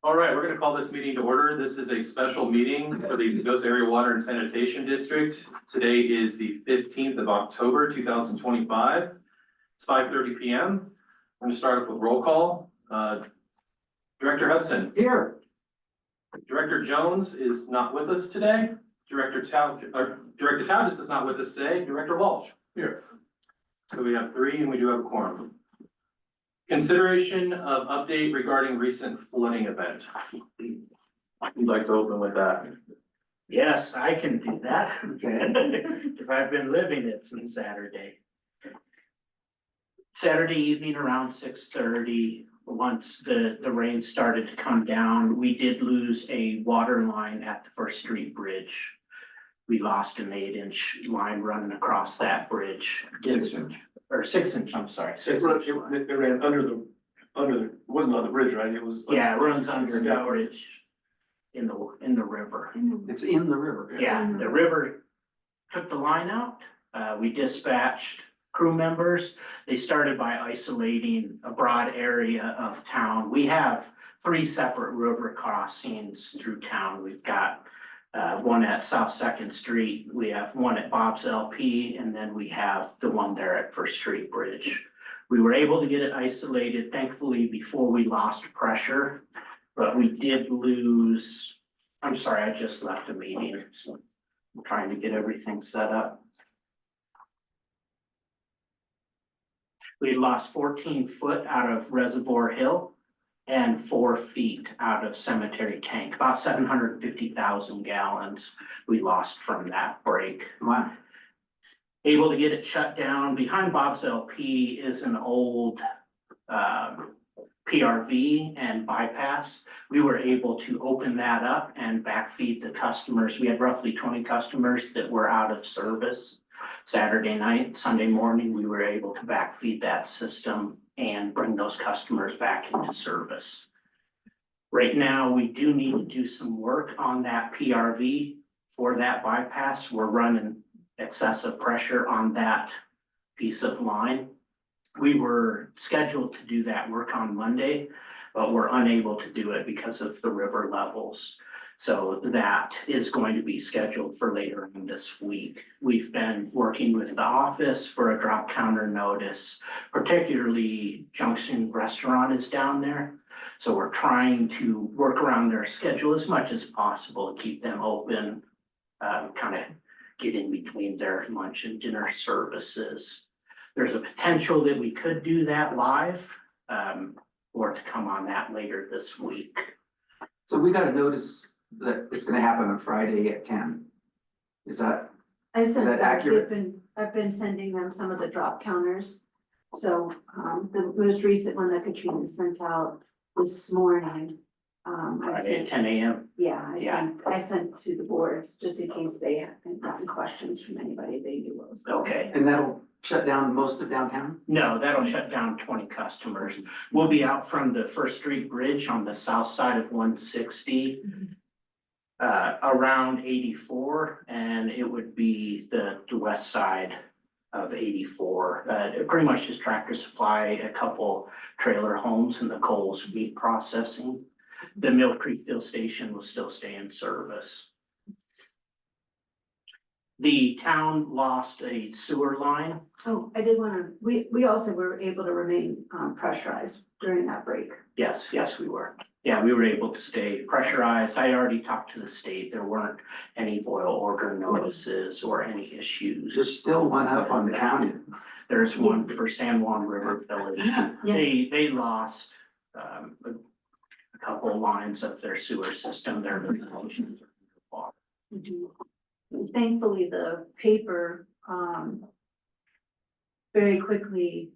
All right, we're gonna call this meeting to order. This is a special meeting for the Ghost Area Water and Sanitation District. Today is the 15th of October, 2025. It's 5:30 p.m. I'm gonna start off with roll call. Director Hudson. Here. Director Jones is not with us today. Director Taudis is not with us today. Director Walsh. Here. So we have three and we do have a quorum. Consideration of update regarding recent flooding event. You'd like to open with that? Yes, I can do that. Okay. If I've been living it since Saturday. Saturday evening around 6:30, once the rain started to come down, we did lose a water line at the First Street Bridge. We lost an 8-inch line running across that bridge. 6-inch. Or 6-inch, I'm sorry. It ran under the, wasn't on the bridge, right? It was. Yeah, it runs under the bridge in the river. It's in the river. Yeah, the river took the line out. We dispatched crew members. They started by isolating a broad area of town. We have 3 separate river crossings through town. We've got one at South Second Street, we have one at Bob's LP, and then we have the one there at First Street Bridge. We were able to get it isolated, thankfully, before we lost pressure, but we did lose, I'm sorry, I just left a meeting, so I'm trying to get everything set up. We lost 14 foot out of Reservoir Hill and 4 feet out of Cemetery Tank, about 750,000 gallons we lost from that break. Wow. Able to get it shut down. Behind Bob's LP is an old PRV and bypass. We were able to open that up and backfeed the customers. We had roughly 20 customers that were out of service. Saturday night, Sunday morning, we were able to backfeed that system and bring those customers back into service. Right now, we do need to do some work on that PRV for that bypass. We're running excessive pressure on that piece of line. We were scheduled to do that work on Monday, but we're unable to do it because of the river levels. So that is going to be scheduled for later in this week. We've been working with the office for a drop counter notice, particularly Junction Restaurant is down there. So we're trying to work around their schedule as much as possible, keep them open, kind of get in between their lunch and dinner services. There's a potential that we could do that live, or to come on that later this week. So we got a notice that it's gonna happen on Friday at 10. Is that accurate? I've been sending them some of the drop counters. So, the most recent one that Katrina sent out this morning. Friday at 10 a.m. I sent to the boards just in case they had gotten questions from anybody they knew what was going on. Okay. And that'll shut down most of downtown? No, that'll shut down 20 customers. We'll be out from the First Street Bridge on the south side of 160. Around 84, and it would be the west side of 84. Pretty much just Tractor Supply, a couple trailer homes, and the Coles meat processing. The Mill Creek Fill Station will still stay in service. The town lost a sewer line. Oh, I did want to, we also were able to remain pressurized during that break. Yes, we were. Yeah, we were able to stay pressurized. I already talked to the state. There weren't any boil order notices or any issues. There's still one up on the county. There's one for San Juan River Village. Yeah. They lost a couple of lines of their sewer system. Their ventilation. Thankfully, the paper very quickly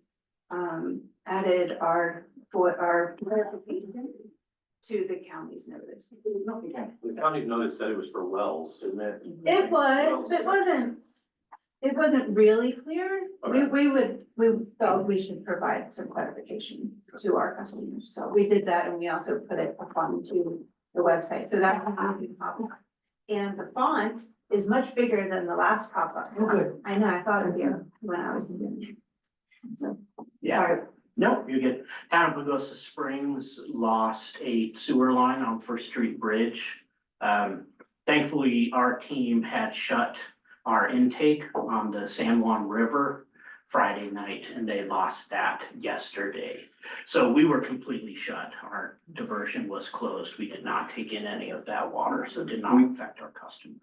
added our clarification to the county's notice. The county's notice said it was for wells, didn't it? It was, but it wasn't really clear. Okay. We felt we should provide some clarification to our customers. So we did that, and we also put it up onto the website. So that will be popular. And the font is much bigger than the last pop-up. Oh, good. I know, I thought of you when I was doing it. So, Yeah. sorry. No, you get, town of Pagosa Springs lost a sewer line on First Street Bridge. Thankfully, our team had shut our intake on the San Juan River Friday night, and they lost that yesterday. So we were completely shut. Our diversion was closed. We did not take in any of that water, so it did not affect our customers.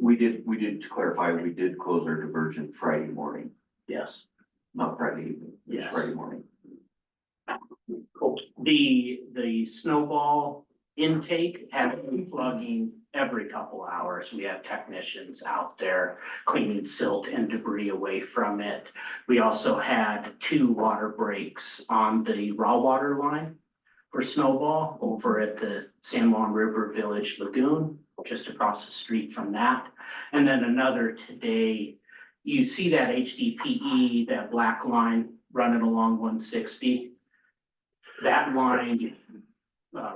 We did, to clarify, we did close our diversion Friday morning, Yes. not Friday evening, it was Yes. Friday morning. The snowball intake has been plugging every couple hours. We have technicians out there cleaning silt and debris away from it. We also had 2 water breaks on the raw water line for snowball over at the San Juan River Village Lagoon, just across the street from that. And then another today, you see that HDPE, that black line running along 160. That line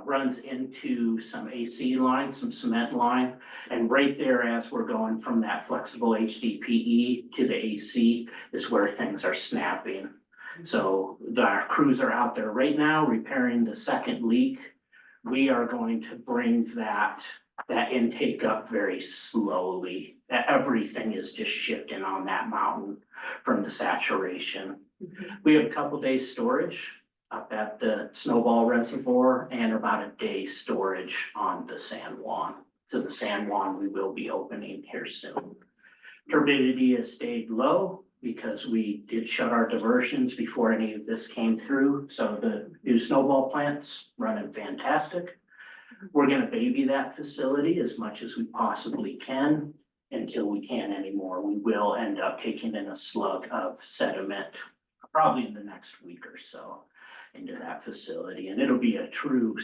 runs into some AC line, some cement line. And right there, as we're going from that flexible HDPE to the AC, is where things are snapping. So our crews are out there right now repairing the second leak. We are going to bring that intake up very slowly. Everything is just shifting on that mountain from the saturation. We have a couple days storage up at the Snowball Reservoir and about a day storage on the San Juan. So the San Juan we will be opening here soon. Turbidity has stayed low because we did shut our diversions before any of this came through. So the new snowball plant's running fantastic. We're gonna baby that facility as much as we possibly can until we can't anymore. We will end up taking in a slug of sediment probably in the next week or so into that facility, and it'll be a true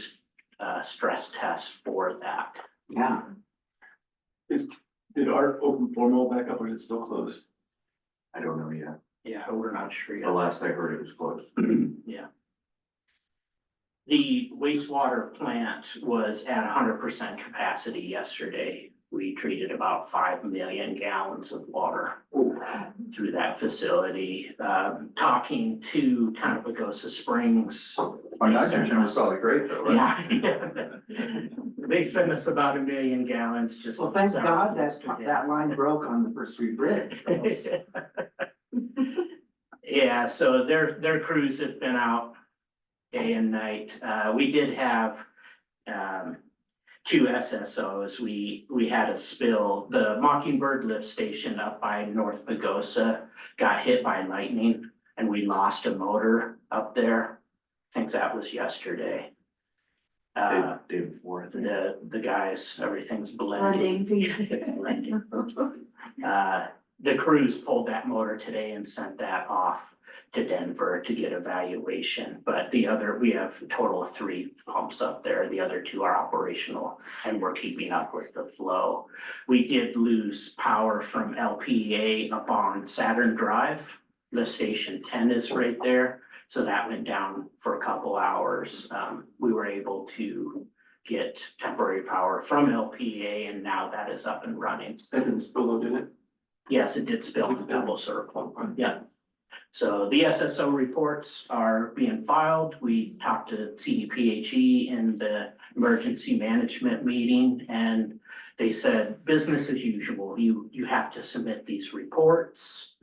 stress test for that. Yeah, Did Art open formal back up or is it still closed? I don't know yet. Yeah, we're not sure The yet. last I heard it was closed. Yeah. The wastewater plant was at 100% capacity yesterday. We treated about 5 million gallons of water through that facility. Talking to Town of Pagosa Springs. Our nitrogen was probably great though, right? Yeah. They sent us about 1 million gallons just. well, thank God yesterday. that line broke on the First Street Bridge. Yeah, so their crews have been out day and night. We did have 2 SSOs. We had a spill. The Mockingbird lift station up by North Pagosa got hit by lightning and we lost a motor up there. I think that was yesterday. Day before, I think. The guys, everything's blending. Blending together. The crews pulled that motor today and sent that off to Denver to get evaluation, but we have a total of 3 pumps up there. The other 2 are operational and we're keeping up with the flow. We did lose power from LPA up on Saturn Drive. Lift station 10 is right there. So that went down for a couple hours. We were able to get temporary power from LPA and now that is up and running. That didn't spill though, did it? Yes, it did spill to Pebble Circle, yeah. So the SSO reports are being filed. We talked to CDPHE in the emergency management meeting and they said business as usual. You have to submit these reports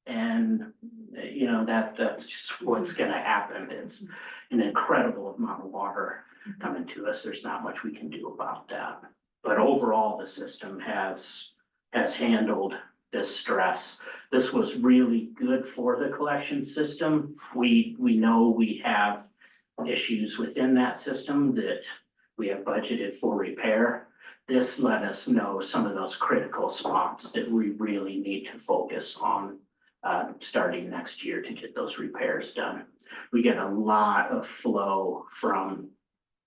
and you know, that's just what's gonna happen. It's an incredible amount of water coming to us. There's not much we can do about that. But overall, the system has handled this stress. This was really good for the collection system. We know we have issues within that system that we have budgeted for repair. This let us know some of those critical spots that we really need to focus on starting next year to get those repairs done. We get a lot of flow from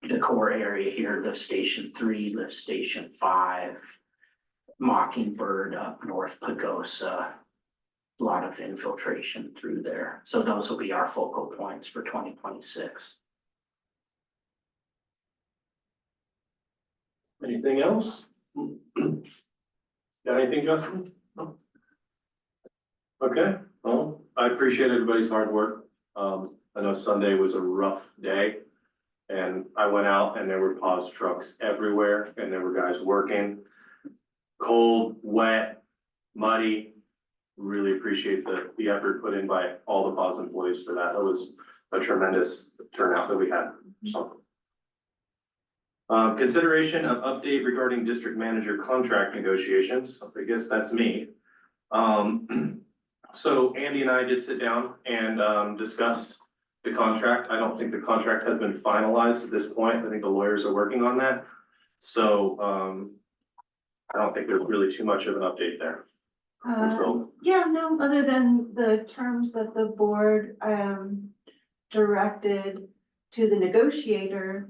the core area here, lift station 3, lift station 5, Mockingbird up North Pagosa. A lot of infiltration through there. So those will be our focal points for 2026. Anything else? Got anything, Justin? No. Okay, well, I appreciate everybody's hard work. I know Sunday was a rough day. And I went out and there were PAWSD trucks everywhere and there were guys working. Cold, wet, muddy. Really appreciate the effort put in by all the PAWSD employees for that. It was a tremendous turnout that we had, so. Consideration of update regarding district manager contract negotiations. I guess that's me. So Andy and I did sit down and discussed the contract. I don't think the contract has been finalized at this point. I think the lawyers are working on that. So I don't think there's really too much of an update there. Yeah, no, other than the terms that the board directed to the negotiator,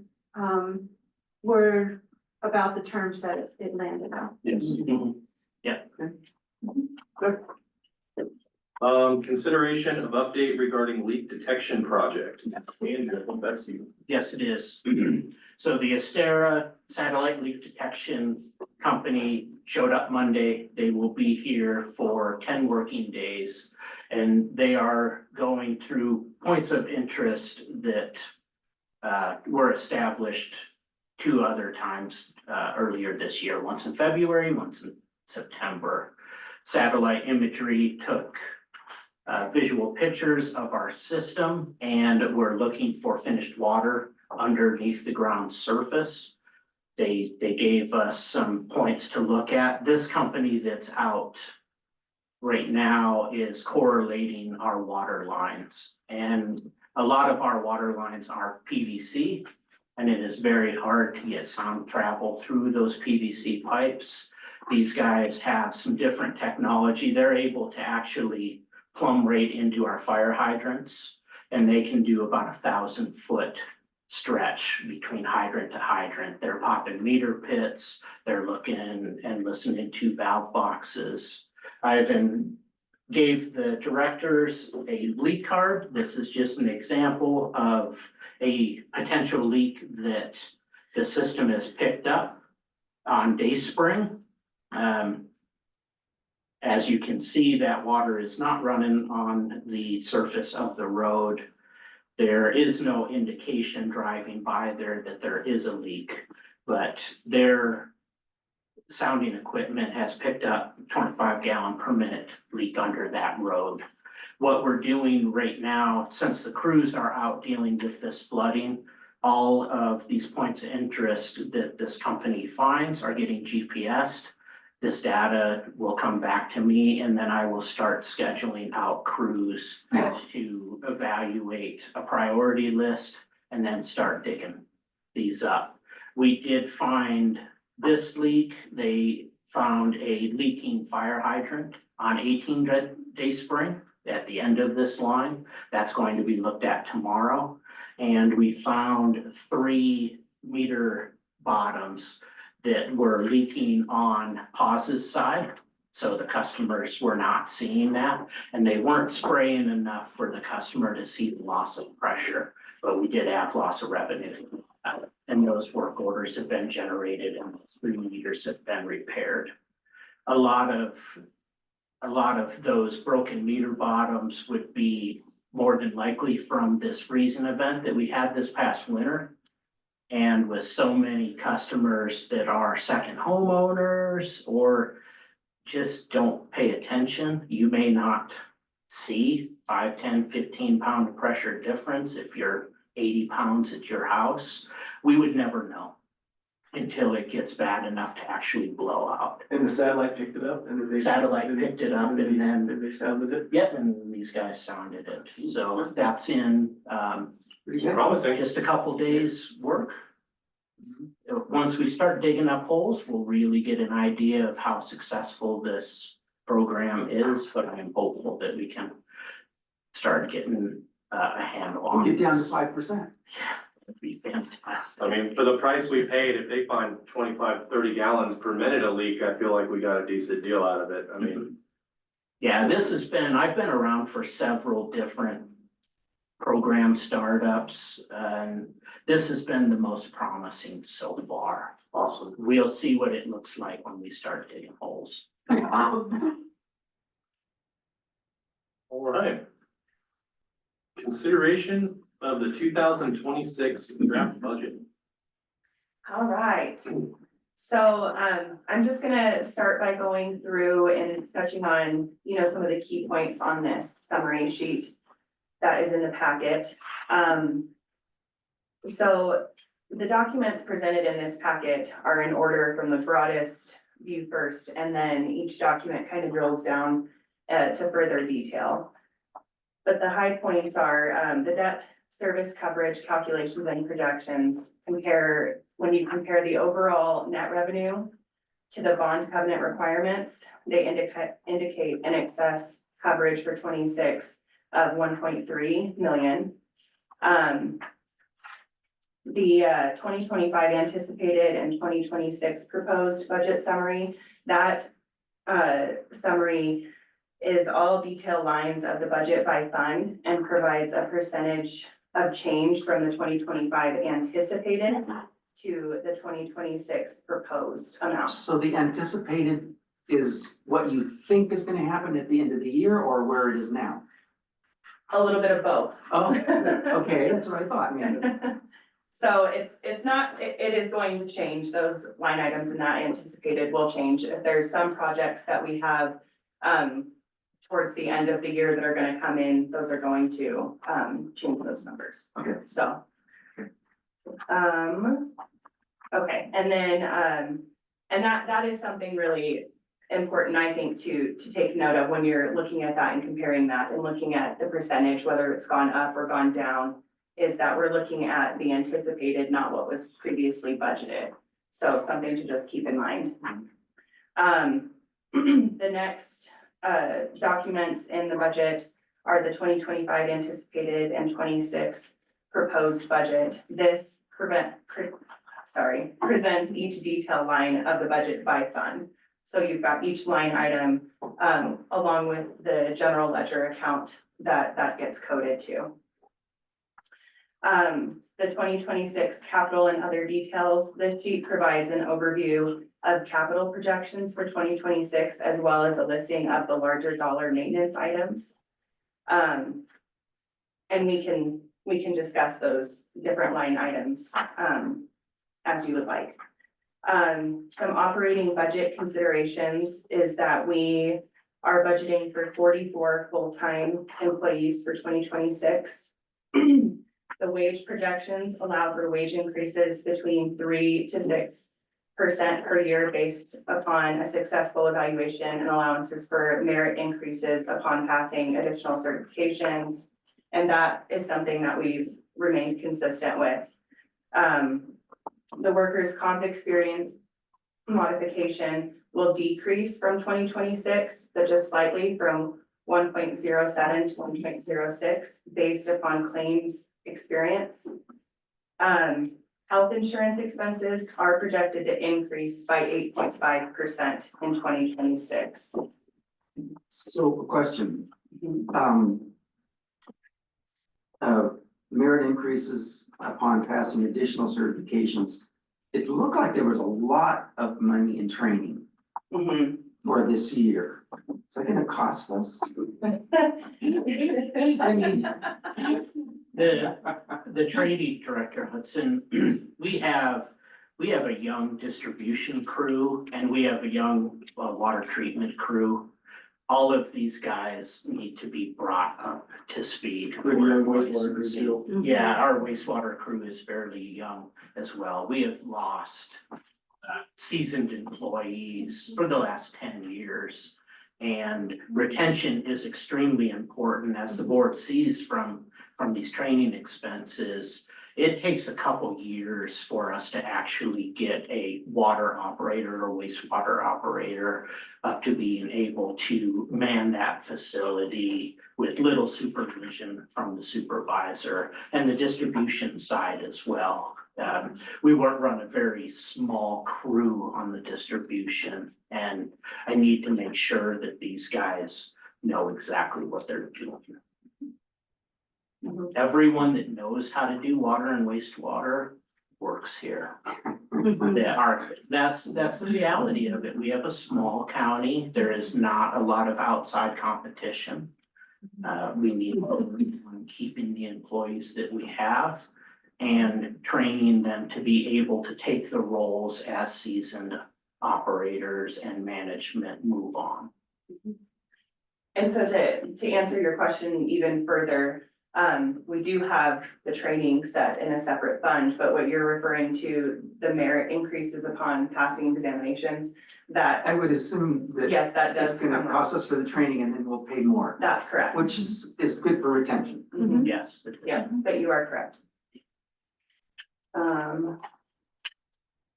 were about the terms that it landed on. Yes. Yeah. Consideration of update regarding leak detection project. Andrew, I think that's you. Yes, it is. So the Astera satellite leak detection company showed up Monday. They will be here for 10 working days. And they are going through points of interest that were established 2 other times earlier this year, once in February, once in September. Satellite imagery took visual pictures of our system, and we're looking for finished water underneath the ground surface. They gave us some points to look at. This company that's out right now is correlating our water lines. And a lot of our water lines are PVC, and it is very hard to get sound travel through those PVC pipes. These guys have some different technology. They're able to actually plumb right into our fire hydrants, and they can do about 1,000-foot stretch between hydrant to hydrant. They're popping meter pits, they're looking and listening to valve boxes. I even gave the directors a leak card. This is just an example of a potential leak that the system has picked up on Dayspring. As you can see, that water is not running on the surface of the road. There is no indication driving by there that there is a leak, but their sounding equipment has picked up 25-gallon per minute leak under that road. What we're doing right now, since the crews are out dealing with this flooding, all of these points of interest that this company finds are getting GPSed. This data will come back to me, and then I will start scheduling out crews to evaluate a priority list and then start digging these up. We did find this leak. They found a leaking fire hydrant on 18 Dayspring at the end of this line. That's going to be looked at tomorrow. And we found 3 meter bottoms that were leaking on PAWSD's side. So the customers were not seeing that, and they weren't spraying enough for the customer to see the loss of pressure, but we did have loss of revenue. And those work orders have been generated and those 3 meters have been repaired. A lot of those broken meter bottoms would be more than likely from this freezing event that we had this past winter. And with so many customers that are second homeowners or just don't pay attention, you may not see 5, 10, 15 pound of pressure difference if you're 80 pounds at your house. We would never know until it gets bad enough to actually blow out. And the satellite picked it up and then they. Satellite picked it up and then, they sounded it. yeah, and these guys sounded it. So that's in, Promising. just a couple days work. Once we start digging up holes, we'll really get an idea of how successful this program is, but I'm hopeful that we can start getting a handle on Get down to this. 5%. Yeah, that'd be fantastic. I mean, for the price we paid, if they find 25, 30 gallons per minute a leak, I feel like we got a decent deal out of it. I mean, Yeah, I've been around for several different program startups, and this has been the most promising so far. awesome. We'll see what it looks like when we start digging holes. All right. Consideration of the 2026 draft budget. All right. So, I'm just gonna start by going through and touching on, some of the key points on this summary sheet that is in the packet. So the documents presented in this packet are in order from the broadest view first, and then each document kind of drills down to further detail. But the high points are, the debt service coverage calculations and projections when you compare the overall net revenue to the bond covenant requirements, they indicate an excess coverage for 26 of 1.3 million. The 2025 anticipated and 2026 proposed budget summary, that summary is all detailed lines of the budget by fund and provides a percentage of change from the 2025 anticipated to the 2026 proposed amount. So the anticipated is what you think is gonna happen at the end of the year or where it is now? A little bit of both. Oh, okay, that's what I thought, So it's not, it is going to change, those line items in that anticipated will change. If there's some projects that we have towards the end of the year that are gonna come in, those are going to change those numbers. Okay. So. Okay. Okay, and then, and that is something really important, I think, to take note of when you're looking at that and comparing that and looking at the percentage, whether it's gone up or gone down, is that we're looking at the anticipated, not what was previously budgeted. So something to just keep in mind. The next documents in the budget are the 2025 anticipated and 26 proposed budget. This presents each detail line of the budget by fund. So you've got each line item along with the general ledger account that gets coded to. The 2026 capital and other details, this sheet provides an overview of capital projections for 2026, as well as a listing of the larger dollar maintenance items. And we can discuss those different line items as you would like. Some operating budget considerations is that we are budgeting for 44 full-time employees for 2026. The wage projections allow for wage increases between 3 to 6% per year based upon a successful evaluation and allowances for merit increases upon passing additional certifications. And that is something that we've remained consistent with. The workers' comp experience modification will decrease from 2026, but just slightly from 1.07 to 1.06 based upon claims experience. Health insurance expenses are projected to increase by 8.5% in 2026. So a question, merit increases upon passing additional certifications. It looked like there was a lot of money in training for this year. Is that gonna cost us? I mean. The training director, Hudson, we have a young distribution crew and we have a young water treatment crew. All of these guys need to be brought up to speed. Yeah, our wastewater crew is fairly young as well. We have lost seasoned employees for the last 10 years. And retention is extremely important, as the board sees from these training expenses. It takes a couple years for us to actually get a water operator or wastewater operator up to being able to man that facility with little supervision from the supervisor and the distribution side as well. We run a very small crew on the distribution, and I need to make sure that these guys know exactly what they're doing. Everyone that knows how to do water and wastewater works here. That's the reality of it. We have a small county. There is not a lot of outside competition. We need everyone keeping the employees that we have and training them to be able to take the roles as seasoned operators and management move on. And so to answer your question even further, we do have the training set in a separate fund, but what you're referring to, the merit increases upon passing examinations, that, I would assume that yes, that does it's gonna come cost us for the training and then we'll pay more, That's correct. which is good for retention. Mhm. Yes. Yeah, but you are correct.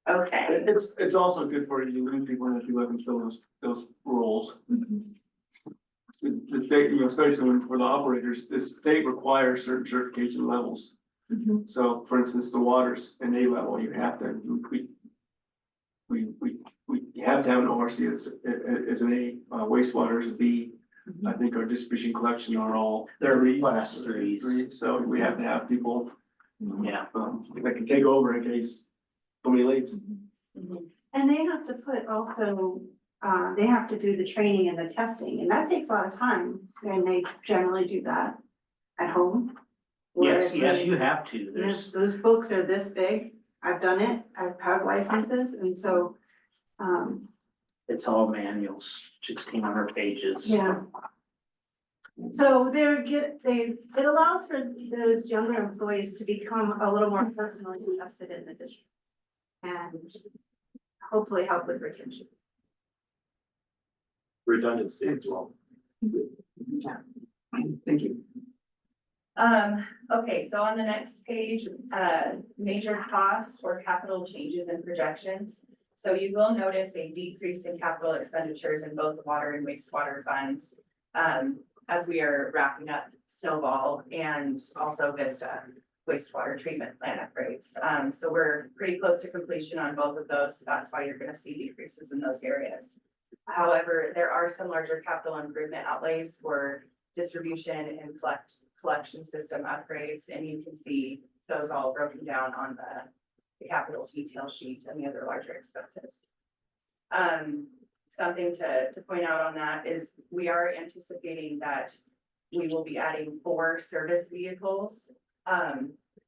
Okay, It's also good for you, new people, if you let them fill those roles. The state, especially for the operators, the state requires certain certification levels. So for instance, the water's an A level, you have to, we have to have an ORC as an A, wastewater is a B. I think our distribution collection are all. They're class threes. So we have to have people, Yeah. that can take over in case somebody leaves. And they have to put also, they have to do the training and the testing, and that takes a lot of time, and they generally do that at home. Yes, Whereas yes, you have to. those books are this big, I've done it, I've had licenses, and so, It's all manuals, 1,600 pages. yeah. So it allows for those younger employees to become a little more personally invested in the district. And hopefully help with retention. Redundancy as well. Thank you. okay, so on the next page, major costs or capital changes and projections. So you will notice a decrease in capital expenditures in both the water and wastewater funds. As we are wrapping up Snowball and also Vista wastewater treatment plant upgrades. So we're pretty close to completion on both of those. So that's why you're gonna see decreases in those areas. However, there are some larger capital improvement outlays for distribution and collection system upgrades, and you can see those all broken down on the capital detail sheet and the other larger expenses. Something to point out on that is we are anticipating that we will be adding 4 service vehicles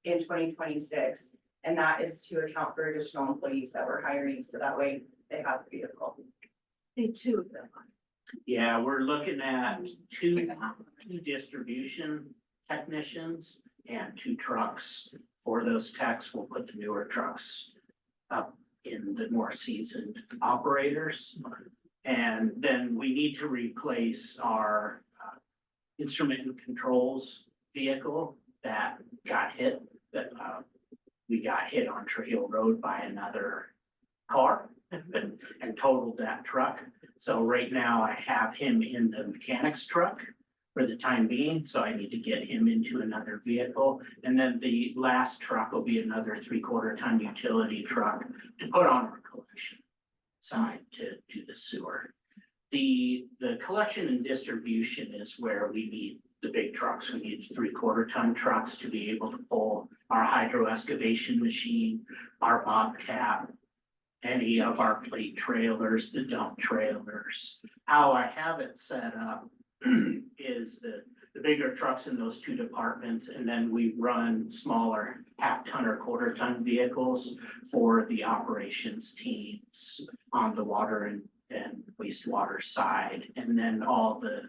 in 2026, and that is to account for additional employees that we're hiring, so that way they have the vehicle. The two of them. Yeah, we're looking at two distribution technicians and 2 trucks. For those techs, we'll put the newer trucks up in the more seasoned operators. And then we need to replace our instrument and controls vehicle that got hit, we got hit on Trail Road by another car and totaled that truck. So right now I have him in the mechanic's truck for the time being, so I need to get him into another vehicle. And then the last truck will be another 3/4 ton utility truck to put on our collection side to do the sewer. The collection and distribution is where we need the big trucks. We need 3/4 ton trucks to be able to pull our hydro excavation machine, our bobcat, any of our plate trailers, the dump trailers. How I have it set up is the bigger trucks in those 2 departments, and then we run smaller 1/2 ton or 1/4 ton vehicles for the operations teams on the water and wastewater side. And then all the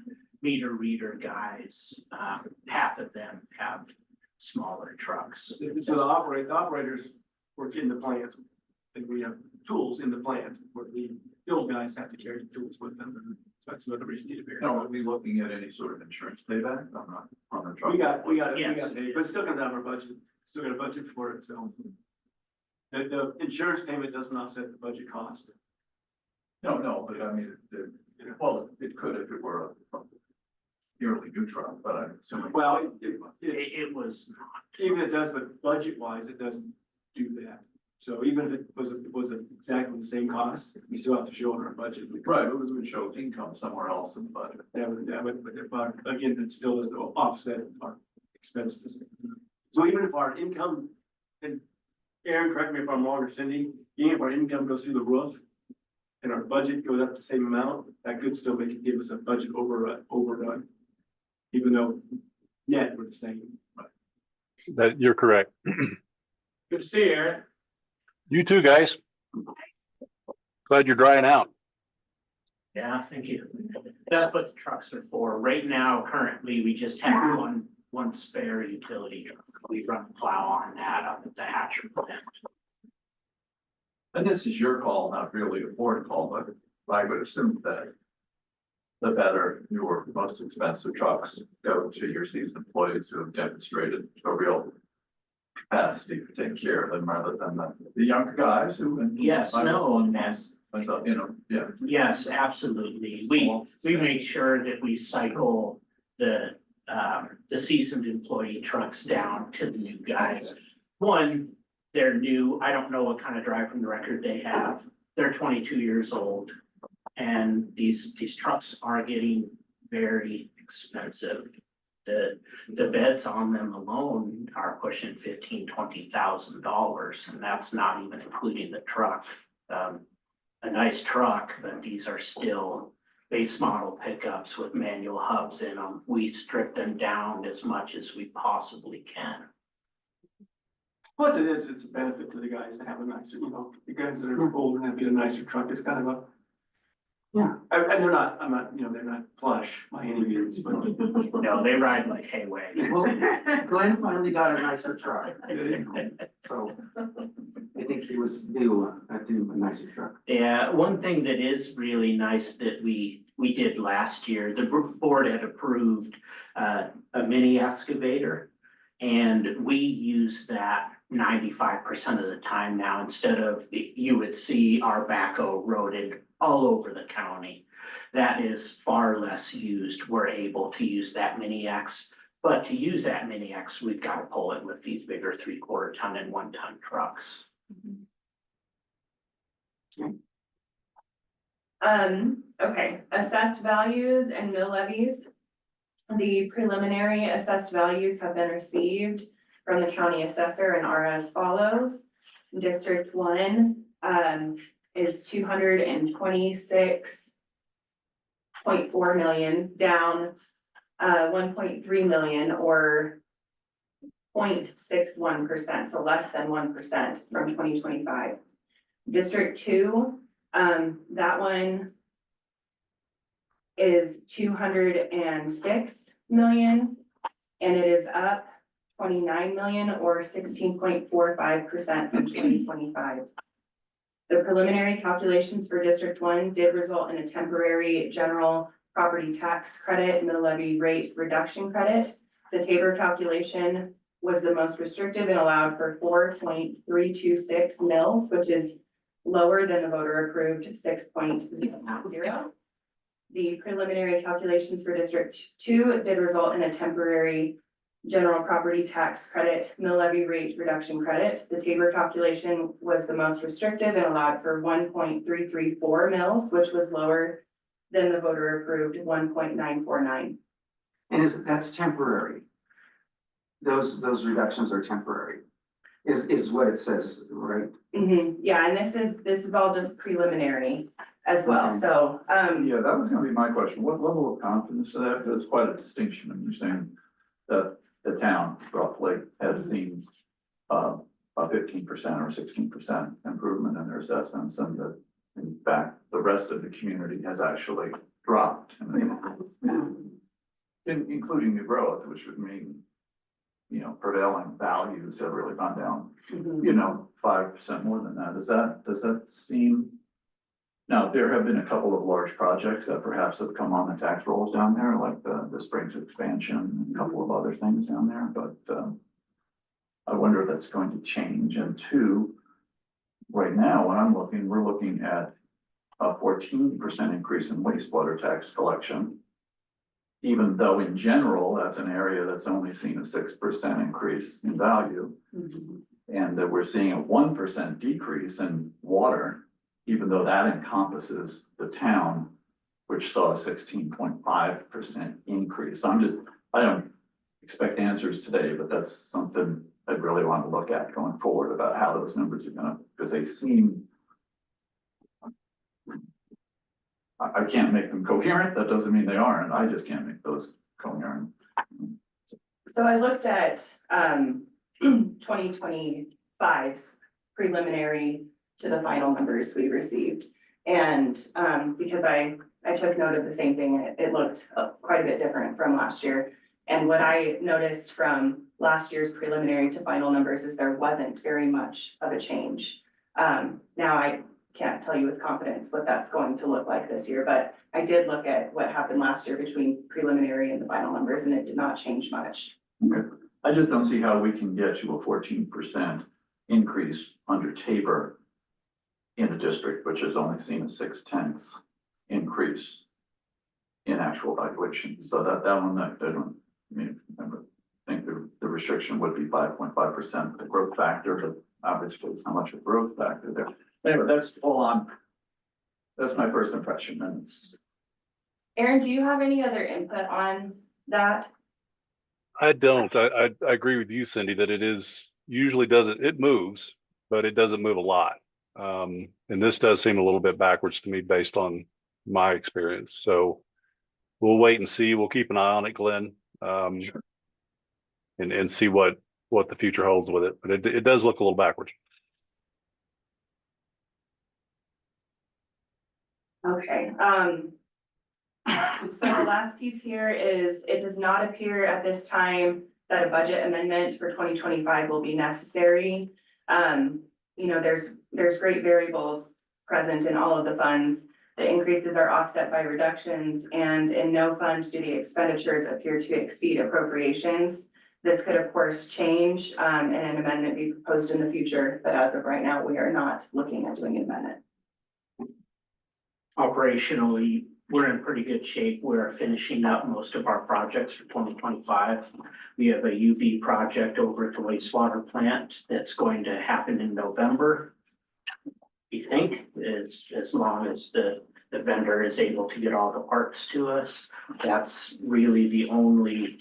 meter reader guys, 1/2 of them have smaller trucks. So the operators work in the plant, and we have tools in the plant, where the field guys have to carry the tools with them. So that's another reason you need to be. Now, are we looking at any sort of insurance payback on the truck? We got Yes. paid, but it still comes out of our budget, still got a budget for it, so. The insurance payment doesn't offset the budget cost. No, but I mean, well, it could if it were a yearly new truck, but I'm assuming. Well, It was not. even it does, but budget wise, it doesn't do that. So even if it was exactly the same cost, we still have to show on our budget. Right, it would show income somewhere else in the budget. But again, it still doesn't offset our expenses. So even if our income, and Aaron, correct me if I'm wrong, or Cindy, even if our income goes through the roof and our budget goes up the same amount, that could still give us a budget overrun. Even though net were the same. That you're correct. Good to see you, Aaron. You too, guys. Glad you're drying out. Yeah, thank you. That's what the trucks are for. Right now, currently, we just have one spare utility truck. We run a plow on that up at the Hatcher plant. And this is your call, not really a board call, but I would assume that the better your most expensive trucks go to your seasoned employees who have demonstrated a real capacity for taking care of them rather than the younger guys who. Yes, no, yes. Myself, you know, yeah. Yes, absolutely. We make sure that we cycle the seasoned employee trucks down to the new guys. One, they're new. I don't know what kind of driving record they have. They're 22 years old. And these trucks are getting very expensive. The beds on them alone are pushing $15,000-$20,000, and that's not even including the truck. A nice truck, but these are still base model pickups with manual hubs in them. We strip them down as much as we possibly can. Plus it's a benefit to the guys to have a nicer, the guys that are older and get a nicer truck. It's kind of a. Yeah. And they're not, they're not plush by any means, but. No, they ride like hay wagons. Well, Glenn finally got a nicer truck, so I think he was due a nicer truck. Yeah, one thing that is really nice that we did last year, the board had approved a mini excavator. And we use that 95% of the time now, instead of, you would see our backhoe roaded all over the county. That is far less used. We're able to use that mini X, but to use that mini X, we've got to pull it with these bigger 3/4 ton and 1 ton trucks. Okay, assessed values and mill levies. The preliminary assessed values have been received from the county assessor and are as follows. District 1, is 226.4 million, down, 1.3 million or 0.61%, so less than 1% from 2025. District 2, that one is 206 million, and it is up 29 million or 16.45% from 2025. The preliminary calculations for District 1 did result in a temporary general property tax credit, mill levy rate reduction credit. The Tabor calculation was the most restrictive and allowed for 4.326 mils, which is lower than the voter approved 6.0. The preliminary calculations for District 2 did result in a temporary general property tax credit, mill levy rate reduction credit. The Tabor calculation was the most restrictive and allowed for 1.334 mils, which was lower than the voter approved 1.949. And that's temporary. Those reductions are temporary, is what it says, right? Yeah, and this is all just preliminary as well, so, Yeah, that was gonna be my question. What level of confidence is that? That's quite a distinction. And you're saying that the town roughly has seen a 15% or 16% improvement in their assessments, and that in fact, the rest of the community has actually dropped. Including New Growth, which would mean, prevailing values have really gone down, 5% more than that. Does that seem? Now, there have been a couple of large projects that perhaps have come on the tax rolls down there, like the Springs expansion, and a couple of other things down there, but I wonder if that's going to change. And two, right now, when we're looking at a 14% increase in wastewater tax collection. Even though in general, that's an area that's only seen a 6% increase in value. And that we're seeing a 1% decrease in water, even though that encompasses the town, which saw a 16.5% increase. I don't expect answers today, but that's something I'd really want to look at going forward about how those numbers are gonna, because they seem. I can't make them coherent. That doesn't mean they aren't. I just can't make those coherent. So I looked at, 2025's preliminary to the final numbers we received. And, because I took note of the same thing, it looked quite a bit different from last year. And what I noticed from last year's preliminary to final numbers is there wasn't very much of a change. Now I can't tell you with confidence what that's going to look like this year, but I did look at what happened last year between preliminary and the final numbers, and it did not change much. Okay. I just don't see how we can get to a 14% increase under Tabor in a district which has only seen a 0.6 increase in actual valuation. So that one, I don't, I mean, I think the restriction would be 5.5%, the growth factor, the average is how much of growth factor there. Anyway, that's all on. That's my first impression, and it's. Aaron, do you have any other input on that? I don't. I agree with you, Cindy, that it moves, but it doesn't move a lot. And this does seem a little bit backwards to me based on my experience. So we'll wait and see. We'll keep an eye on it, Glenn. Sure. And see what the future holds with it. But it does look a little backwards. Okay, so the last piece here is, it does not appear at this time that a budget amendment for 2025 will be necessary. You know, there's great variables present in all of the funds. The increases are offset by reductions, and in no fund do the expenditures appear to exceed appropriations. This could, of course, change, and an amendment be proposed in the future, but as of right now, we are not looking at doing an amendment. Operationally, we're in pretty good shape. We're finishing up most of our projects for 2025. We have a UV project over at the wastewater plant that's going to happen in November. We think, as long as the vendor is able to get all the parts to us. That's really the only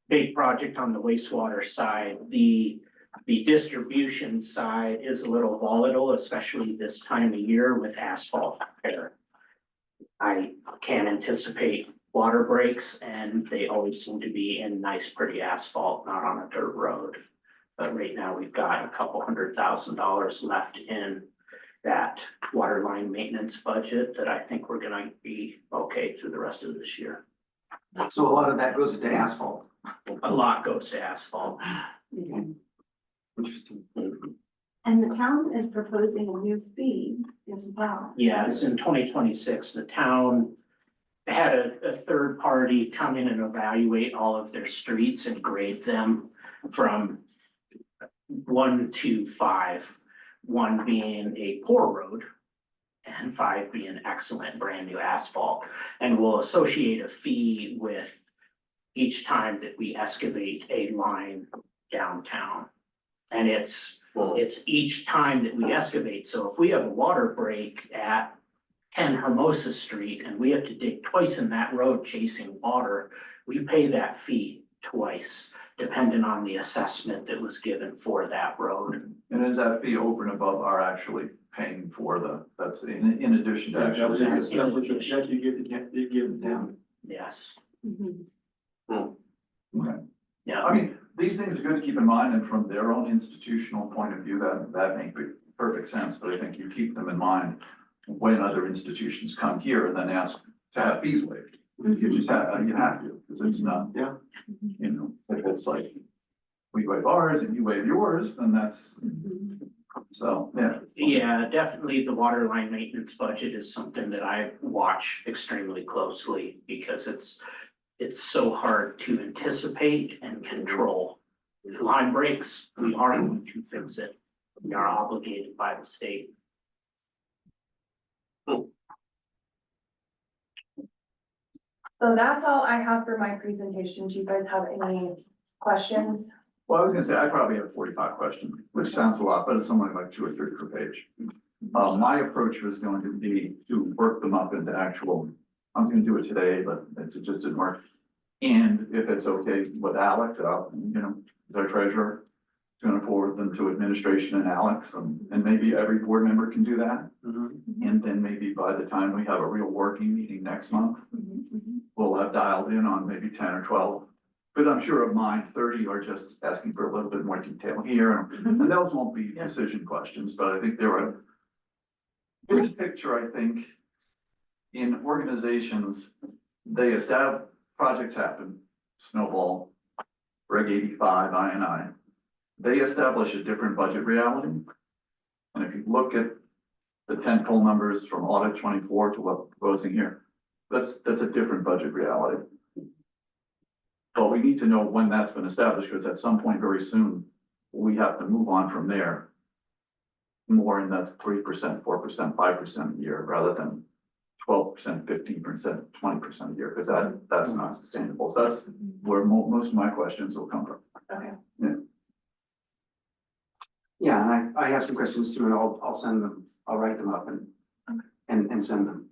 big project on the wastewater side. The distribution side is a little volatile, especially this time of year with asphalt repair. I can't anticipate water breaks, and they always seem to be in nice, pretty asphalt, not on a dirt road. But right now, we've got a couple $100,000 left in that water line maintenance budget that I think we're gonna be okay through the rest of this year. So a lot of that goes into asphalt. A lot goes to asphalt. Interesting. And the town is proposing a new fee as well. Yes, in 2026, the town had a third party come in and evaluate all of their streets and grade them from 1 to 5, 1 being a poor road and 5 being excellent brand new asphalt. And we'll associate a fee with each time that we excavate a line downtown. And it's each time that we excavate. So if we have a water break at 10 Hermosa Street and we have to dig twice in that road chasing water, we pay that fee twice, depending on the assessment that was given for that road. And is that fee over and above our actually paying for that's in addition to actually? That's what you check you give them. Yes, Okay. yeah. I mean, these things are good to keep in mind, and from their own institutional point of view, that makes perfect sense, but I think you keep them in mind when other institutions come here and then ask to have fees waived. You just have, you have to, because it's not, Yeah. you know, if it's like, we waive ours and you waive yours, then that's, so, yeah. Yeah, definitely the water line maintenance budget is something that I watch extremely closely because it's so hard to anticipate and control. Line breaks, we are going to fix it. We are obligated by the state. So that's all I have for my presentation. Do you guys have any questions? Well, I was gonna say, I probably have 45 questions, which sounds a lot, but it's only like 2 or 3 per page. My approach was going to be to work them up into actual, I was gonna do it today, but it just didn't work. And if it's okay with Alex, as our treasurer, gonna forward them to administration and Alex, and maybe every board member can do that. And then maybe by the time we have a real working meeting next month, we'll have dialed in on maybe 10 or 12 Because I'm sure of mine, 30 are just asking for a little bit more detail here, and those won't be decision questions, but I think there are. Big picture, I think, in organizations, they establish, projects happen, snowball, Reg 85, I. They establish a different budget reality. And if you look at the tentpole numbers from audit 24 to what we're proposing here, that's a different budget reality. But we need to know when that's been established, because at some point very soon, we have to move on from there. More in that 3%, 4%, 5% a year, rather than 12%, 15%, 20% a year, because that's not sustainable. So that's where most of my questions will come from. Okay. Yeah, and I have some questions too, and I'll send them, I'll write them up and send them.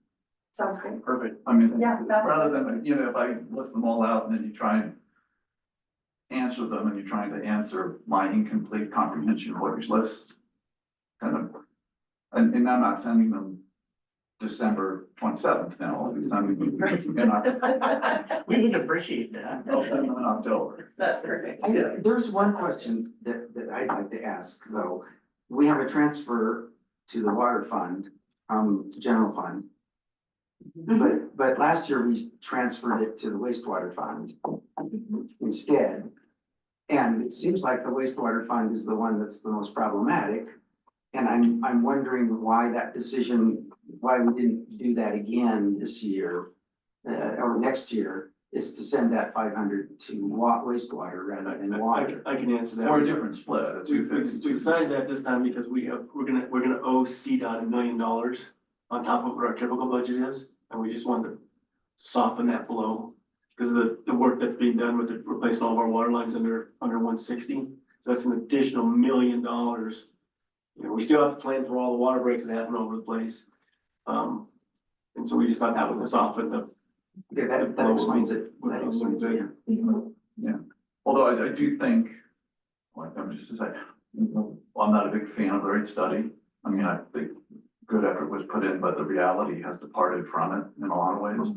Sounds great. Perfect. I mean, Yeah, that's- rather than, if I list them all out and then you try and answer them and you're trying to answer my incomplete comprehension of what your list. Kind of, and I'm not sending them December 27th now, I'll be sending them, We would appreciate that. I'll send them in October. That's perfect. There's one question that I'd like to ask, though. We have a transfer to the water fund, general fund. But last year we transferred it to the wastewater fund instead. And it seems like the wastewater fund is the one that's the most problematic. And I'm wondering why that decision, why we didn't do that again this year, or next year, is to send that 500 to wastewater rather than water. I can answer that. Or a different split, a We 250. decided that this time because we're gonna owe CDOT $1 million on top of what our typical budget is, and we just wanted to soften that blow. Because the work that's being done with it, replacing all of our water lines under 160, so that's an additional $1 million. We still have to plan for all the water breaks that happen over the place. And so we just thought that would soften the. Okay, that explains it. That explains it, yeah. Although I do think, like, I'm just to say, I'm not a big fan of the rate study. I mean, I think good effort was put in, but the reality has departed from it in a lot of ways.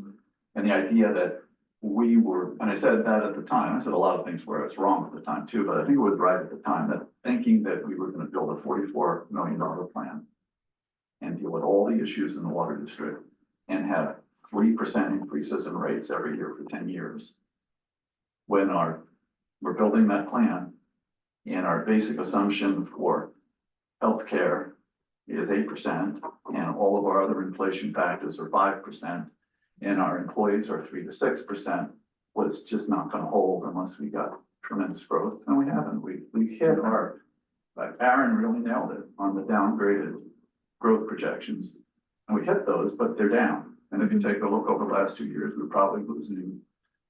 And the idea that we were, and I said that at the time, I said a lot of things where it's wrong at the time too, but I think it was right at the time, that thinking that we were gonna build a $44 million plan and deal with all the issues in the water district and have 3% increases in rates every year for 10 years. When we're building that plan and our basic assumption for healthcare is 8% and all of our other inflation factors are 5%. And our employees are 3 to 6%, was just not gonna hold unless we got tremendous growth, and we haven't. We hit our, like Aaron really nailed it on the downgraded growth projections. And we hit those, but they're down. And if you take a look over the last 2 years, we're probably losing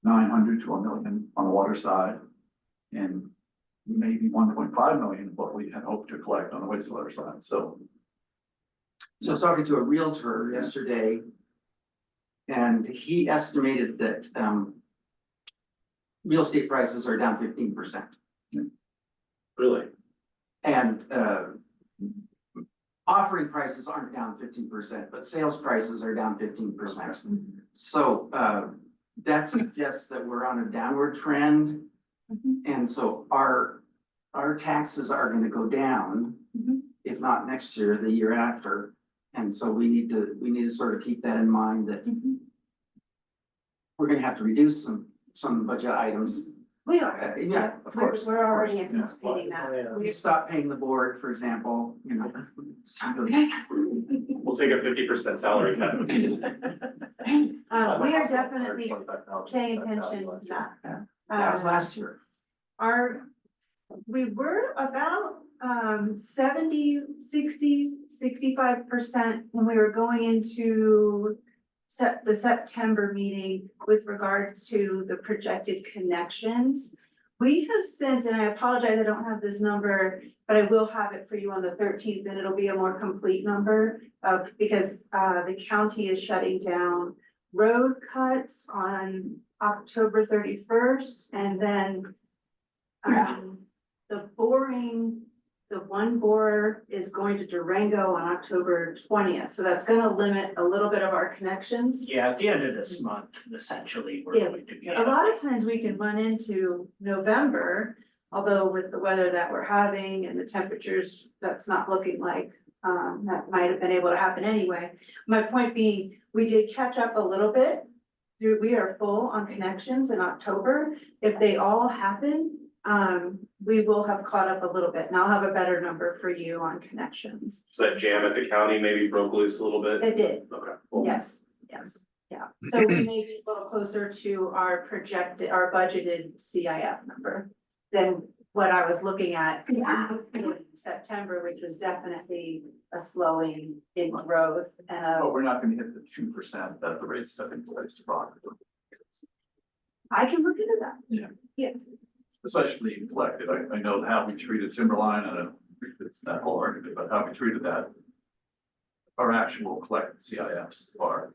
900 to $1 million on the water side. And maybe 1.5 million, what we had hoped to collect on the wastewater side, so. So I was talking to a realtor yesterday. And he estimated that, real estate prices are down 15%. Really? And, offering prices aren't down 15%, but sales prices are down 15%. So, that suggests that we're on a downward trend. And so our taxes are gonna go down, if not next year, the year after. And so we need to sort of keep that in mind, that we're gonna have to reduce some budget items. We are. Yeah, of course. We're already of course, yeah. anticipating that. We stop paying the board, for example, We'll take a 50% salary cut. We are definitely paying attention to that. That was last year. We were about 70, 60, 65% when we were going into the September meeting with regards to the projected connections. We have since, and I apologize, I don't have this number, but I will have it for you on the 13th, and it'll be a more complete number because the county is shutting down road cuts on October 31st, and then the boring the one bore is going to Durango on October 20th, so that's gonna limit a little bit of our connections. Yeah, at the end of this month, essentially, we're Yeah. going to be. A lot of times we can run into November, although with the weather that we're having and the temperatures, that's not looking like, that might have been able to happen anyway. My point being, we did catch up a little bit. We are full on connections in October. If they all happen, we will have caught up a little bit, and I'll have a better number for you on connections. So that jam at the county maybe broke loose a little bit? It did, Okay. yes, yeah. So we may be a little closer to our projected, our budgeted CIF number than what I was looking at in September, which was definitely a slowing in growth and But we're not gonna hit the 2% that the rate study is to rock. I can look into that. Especially collected, I know how we treated Timberline, and it's that whole argument about how we treated that. Our actual collected CIFs are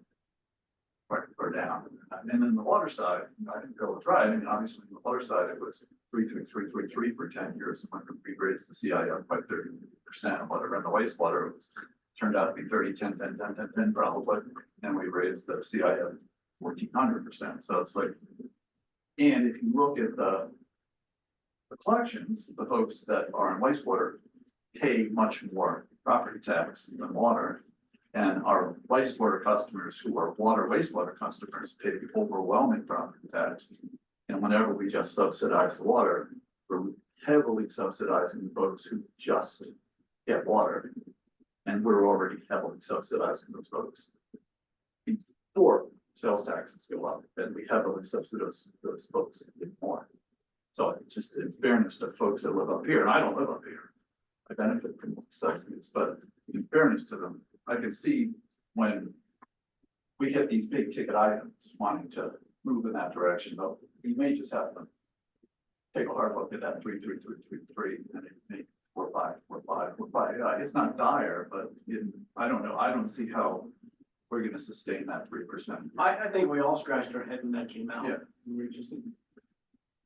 down, and then the water side, I think Bill was right, I mean, obviously, on the water side, it was 3,333 for 10 years, and when we raised the CIF by 30%, whatever, and the wastewater was, turned out to be 30, 10, 10, 10, 10, 10 probably, and we raised the CIF 1,400%, so it's like, and if you look at the collections, the folks that are in wastewater pay much more property tax than water. And our wastewater customers who are water wastewater customers pay the overwhelming property tax. And whenever we just subsidize the water, we're heavily subsidizing the folks who just get water. And we're already heavily subsidizing those folks. Before sales taxes go up, then we heavily subsidize those folks more. So just in fairness to folks that live up here, and I don't live up here, I benefit from subsidies, but in fairness to them, I can see when we hit these big ticket items wanting to move in that direction, though, we may just have to take a hard look at that 3, and it may 4, 5, 4, 5, 4, 5. It's not dire, but I don't know. I don't see how we're gonna sustain that 3%. I think we all scratched our head when that came out. Yeah. We were just,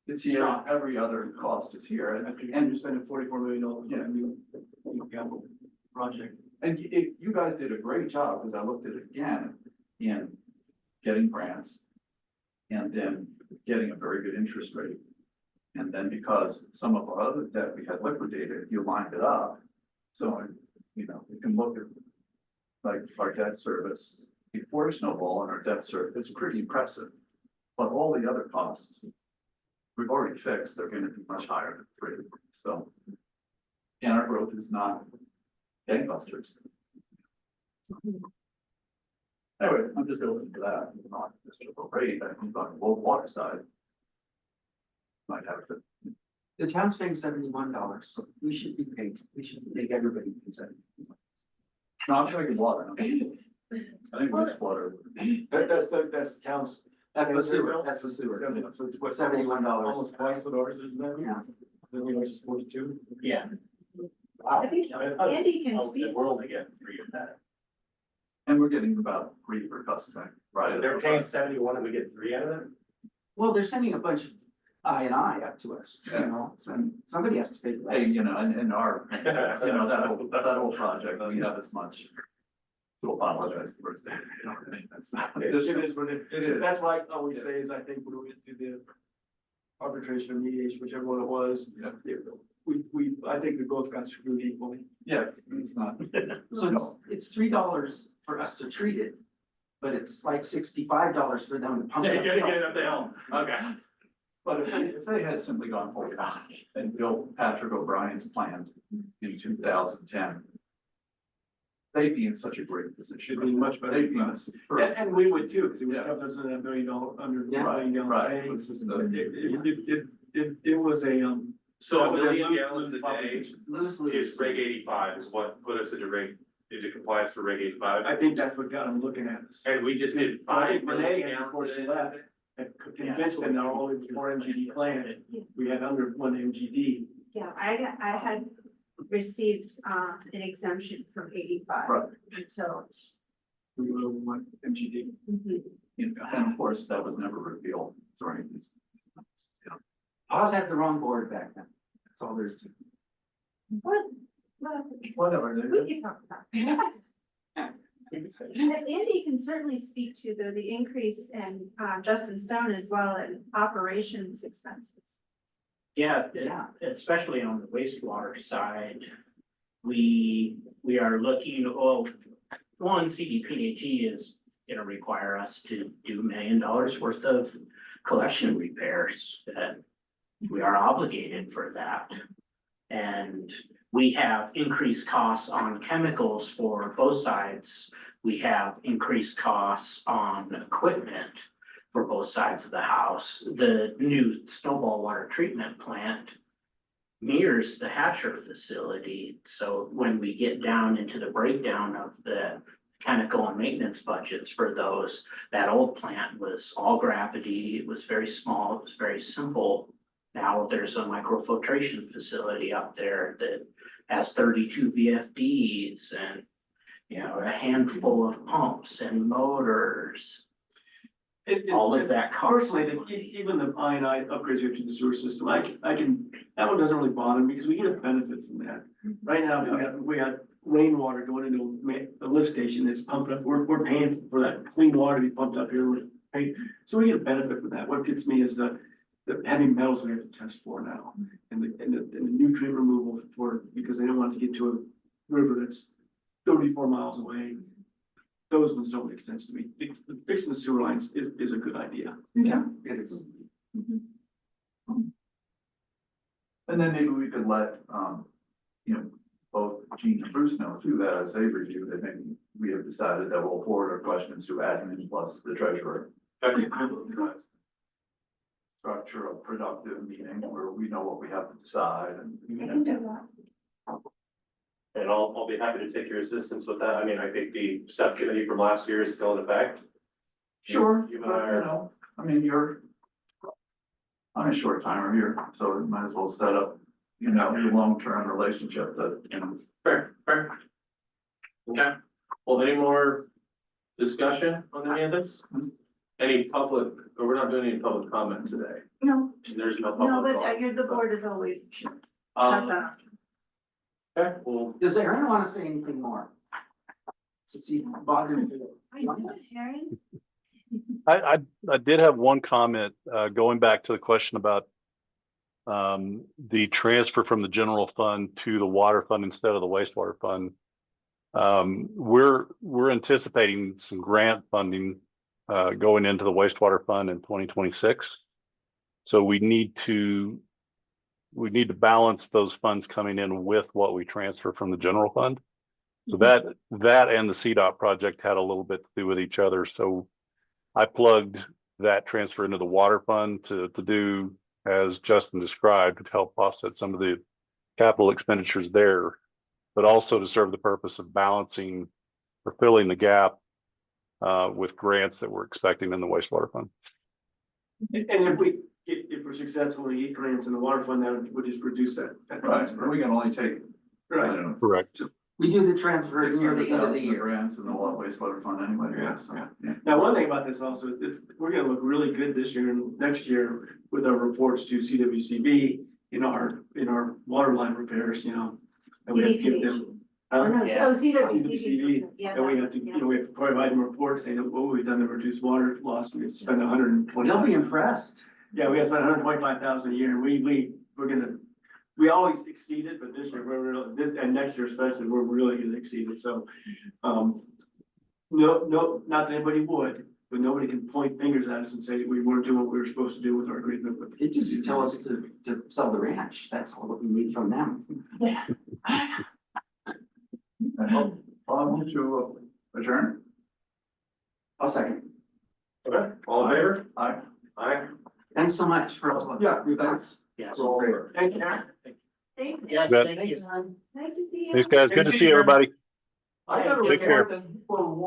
It's here, every other cost is here, and you're spending $44 million on Yeah. a new capital project. and you guys did a great job, because I looked at it again, in getting grants. And then getting a very good interest rate. And then because some of our other debt we had liquidated, you lined it up. So, you can look at like our debt service before Snowball, and our debt service, it's pretty impressive. But all the other costs, we've already fixed, they're gonna be much higher than 3, so. And our growth is not gangbusters. Anyway, I'm just open to that, not just a rate, I think on the water side. Might have to, The town's paying $71, so we should make everybody pay $71. no, I'm talking water. I think wastewater, That's the town's. That's the sewer, that's the sewer. So it's what? $71. Almost twice what ours is now? Yeah. Then yours is 42. Yeah. I think Andy can speak. We're only getting 3 of that. and we're getting about 3 per customer, right? They're paying 71 and we get 3 out of them? Well, they're sending a bunch of I up to us, so somebody has to pay for Hey, that. in our, that whole project, we have as much. To apologize for that, that's not. It is what it is. That's why I always say is I think when we get to the arbitration or mediation, whichever one it was, Yeah. I think we both got screwed equally. Yeah, it's not. So it's $3 for us to treat it, but it's like $65 for them to pump it. up the hill. Okay. But if they had simply gone forward and built Patrick O'Brien's plan in 2010. They'd be in such a great position. Should be much better. They'd be in a superb- And we would too, because it would Yeah. have us in $1 million, under Yeah. $1 million. Right, tank. it's just It was a, So That a was a million lose- gallons a lose day proposition. is reg 85 is what put us into compliance for reg 85. I think that's what got them looking at us. And we just did I 5 think Renee, million and of gallons. course, a she day. left, and convinced them that only before MGD plan, we had under 1 MGD. Yeah, I had received, an exemption from 85 Right. until. We were 1 MGD. And of course, that was never revealed during these. Pause had the wrong board back then. That's all there's to it. Whatever. We can talk about it. Andy can certainly speak to the increase in, Justin Stone as well in operations expenses. Yeah, especially on the wastewater side, we are looking, well, one, CDPHE is gonna require us to do $1 million worth of collection repairs, that we are obligated for that. And we have increased costs on chemicals for both sides. We have increased costs on equipment for both sides of the house. The new snowball water treatment plant mirrors the Hatcher facility. So when we get down into the breakdown of the mechanical and maintenance budgets for those, that old plant was all gravity. It was very small. It was very simple. Now there's a microfiltration facility up there that has 32 VFDs and, you know, a handful of pumps and motors. All of that costs. Personally, even the INI upgrades here to the sewer system, I can, that one doesn't really bother me because we get a benefit from that. Right now, we got rainwater going into a lift station that's pumped up, we're paying for that clean water to be pumped up here, so we get a benefit from that. What gets me is the heavy metals we have to test for now, and the nutrient removal for, because they don't want to get to a river that's 34 miles away. Those ones don't make sense to me. Fixing the sewer lines is a good idea. Yeah, it is. And then maybe we could let, you know, both Gene and Bruce know too, that as they review, that maybe we have decided that we'll forward our questions to admin plus the treasurer. Structure a productive meeting where we know what we have to decide I and. can do that. And I'll be happy to take your assistance with that. I mean, I think the subcommittee from last year is still in effect. Sure, You but and I you are, know, I mean, you're on a short timer here, so we might as well set up, you know, a long-term relationship that, you know. fair. Okay, well, any more discussion on any of this? Any public, or we're not doing any public comment today? No, There's no no, public but comment. you're, the board is always, has Um, that option. okay, well, Does Aaron want to say anything more? Since he bothered me. I know, Sharon. I did have one comment, going back to the question about the transfer from the general fund to the water fund instead of the wastewater fund. We're anticipating some grant funding going into the wastewater fund in 2026. So we need to balance those funds coming in with what we transfer from the general fund. So that and the CDOT project had a little bit to do with each other. So I plugged that transfer into the water fund to do as Justin described, to help offset some of the capital expenditures there, but also to serve the purpose of balancing or filling the gap with grants that we're expecting in the wastewater fund. And if we're successful in the grants in the water fund, that would just reduce that. Right, transfer. we can only take, I Right. don't know. Correct. We do the transfer near the end of the 600,000 year. Grants and the wastewater fund anyway, Yeah, so, yeah. yeah. Now, one thing about this also is we're gonna look really good this year and next year with our reports to CWCB in our water line repairs, you know. And we have to give them. Oh, no, Yeah. oh, CWCB. CWCB, Yeah. and we have to, you know, we have to provide them reports saying, oh, we've done to reduce water loss, we spend 120. They'll be impressed. Yeah, we have spent 125,000 a year, we're gonna, we always exceed it, but this year, we're really, and next year especially, we're really gonna exceed it, so. No, not that anybody would, but nobody can point fingers at us and say we weren't doing what we were supposed to do with our agreement, but. They just tell us to sell the ranch. That's all that we need from them. Yeah. And I'll move to adjourn. I'll second. okay, all in favor? Aye. Aye. Thanks so much for all. Yeah, Thanks. Yeah. Thank you. Thanks. Yes, Bet. thank you. Nice to see you. Thanks, guys. Good to see everybody. I got a Take care. report that for one.